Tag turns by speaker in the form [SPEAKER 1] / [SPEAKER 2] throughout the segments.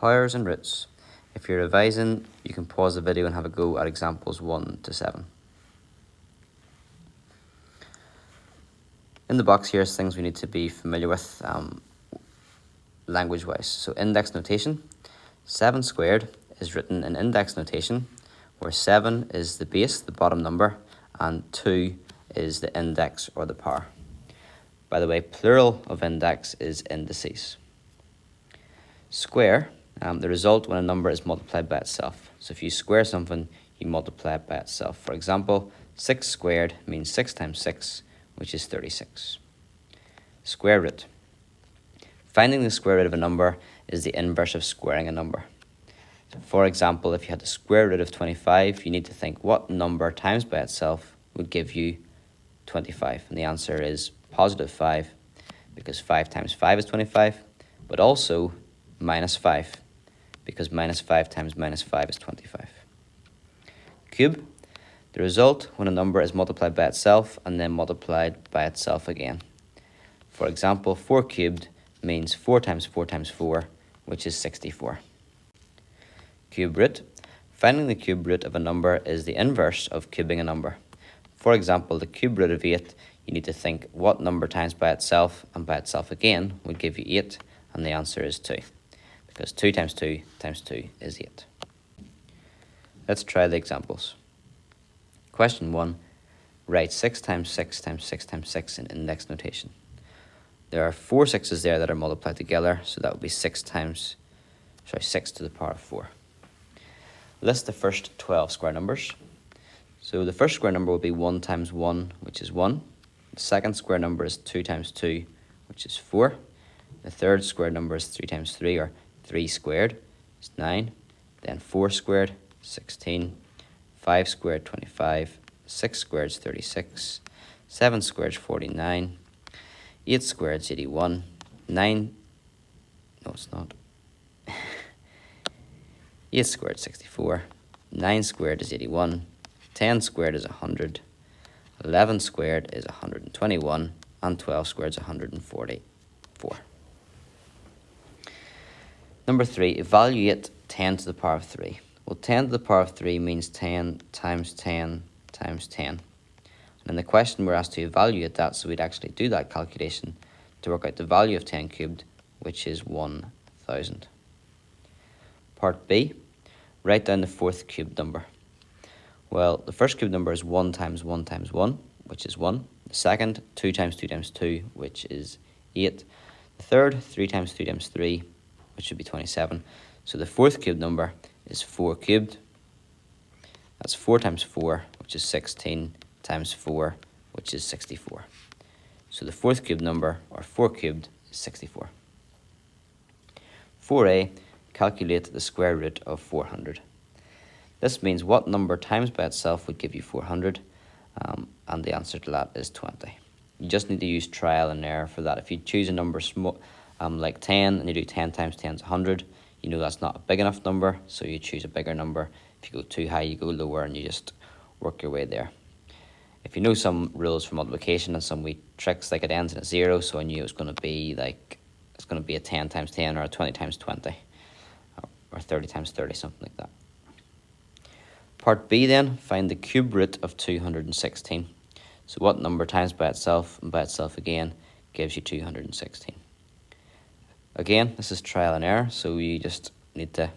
[SPEAKER 1] powers and roots. If you're revising, you can pause the video and have a go at examples 1 to 7. In the box here is things we need to be familiar with language-wise. So index notation, 7 squared is written in index notation, where 7 is the base, the bottom number, and 2 is the index or the power. By the way, plural of index is indices. Square, the result when a number is multiplied by itself. So if you square something, you multiply it by itself. For example, 6 squared means 6 times 6, which is 36. Square root. Finding the square root of a number is the inverse of squaring a number. So for example, if you had the square root of 25, you need to think what number times by itself would give you 25. And the answer is positive 5, because 5 times 5 is 25, but also minus 5, because minus 5 times minus 5 is 25. Cube. The result when a number is multiplied by itself and then multiplied by itself again. For example, 4 cubed means 4 times 4 times 4, which is 64. Cube root. Finding the cube root of a number is the inverse of cubing a number. For example, the cube root of 8, you need to think what number times by itself and by itself again would give you 8, and the answer is 2, because 2 times 2 times 2 is 8. Let's try the examples. Question 1. Write 6 times 6 times 6 times 6 in index notation. There are 4 6's there that are multiplied together, so that would be 6 to the power of 4. List the first 12 square numbers. So the first square number will be 1 times 1, which is 1. The second square number is 2 times 2, which is 4. The third square number is 3 times 3, or 3 squared, is 9. Then 4 squared, 16. 5 squared, 25. 6 squared is 36. 7 squared is 49. 8 squared is 81. 9, no it's not. 8 squared is 64. 9 squared is 81. 10 squared is 100. 11 squared is 121. And 12 squared is 144. Number 3, evaluate 10 to the power of 3. Well, 10 to the power of 3 means 10 times 10 times 10. And in the question, we're asked to evaluate that, so we'd actually do that calculation to work out the value of 10 cubed, which is 1000. Part B, write down the fourth cubed number. Well, the first cubed number is 1 times 1 times 1, which is 1. The second, 2 times 2 times 2, which is 8. The third, 3 times 3 times 3, which would be 27. So the fourth cubed number is 4 cubed. That's 4 times 4, which is 16, times 4, which is 64. So the fourth cubed number, or 4 cubed, is 64. 4a, calculate the square root of 400. This means what number times by itself would give you 400, and the answer to that is 20. You just need to use trial and error for that. If you choose a number like 10, and you do 10 times 10 is 100, you know that's not a big enough number, so you choose a bigger number. If you go too high, you go lower, and you just work your way there. If you know some rules for multiplication and some wee tricks, like it ends in a 0, so I knew it was going to be like, it's going to be a 10 times 10 or a 20 times 20 or 30 times 30, something like that. Part B then, find the cube root of 216. So what number times by itself and by itself again gives you 216. Again, this is trial and error, so you just need to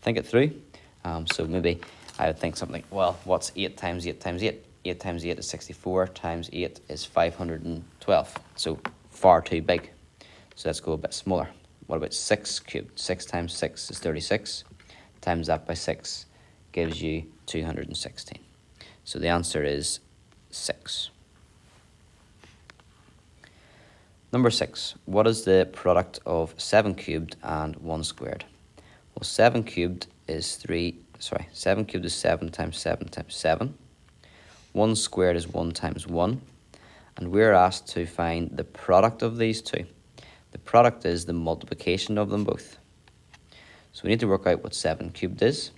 [SPEAKER 1] think it through. So maybe I would think something like, well, what's 8 times 8 times 8? 8 times 8 is 64, times 8 is 512. So far too big. So let's go a bit smaller. What about 6 cubed? 6 times 6 is 36. Times that by 6 gives you 216. So the answer is 6. Number 6. What is the product of 7 cubed and 1 squared? Well, 7 cubed is 7 cubed is 7 times 7 times 7. 1 squared is 1 times 1. And we're asked to find the product of these two. The product is the multiplication of them both. So we need to work out what 7 cubed is.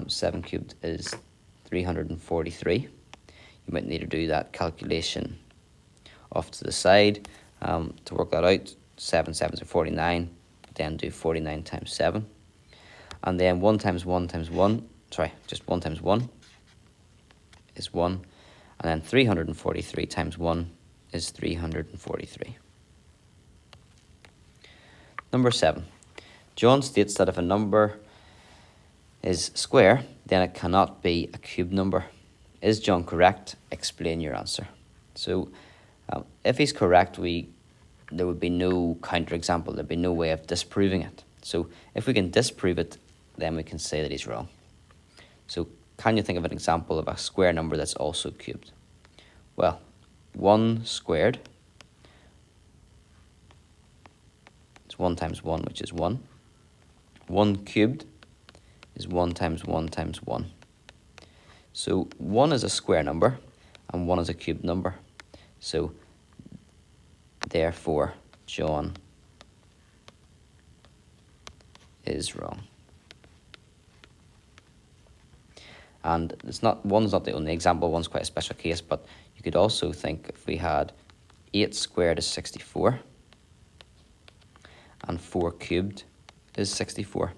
[SPEAKER 1] 7 cubed is 343. You might need to do that calculation off to the side to work that out. 7 sevens are 49. then do 49 times 7. And then 1 times 1 times 1, sorry, just 1 times 1 is 1. And then 343 times 1 is 343. Number 7. John states that if a number is square, then it cannot be a cube number. Is John correct? Explain your answer. So if he's correct, there would be no counterexample. There'd be no way of disproving it. So if we can disprove it, then we can say that he's wrong. So can you think of an example of a square number that's also cubed? Well, 1 squared is 1 times 1, which is 1. 1 cubed is 1 times 1 times 1. So 1 is a square number and 1 is a cubed number. So therefore, John is wrong. And one's not the only example, one's quite a special case, but you could also think if we had 8 squared is 64 and 4 cubed is 64.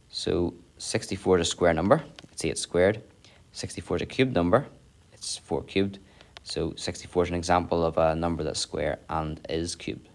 [SPEAKER 1] So 64 is a square number, it's 8 squared. 64 is a cubed number, it's 4 cubed. So 64 is an example of a number that's square and is cubed.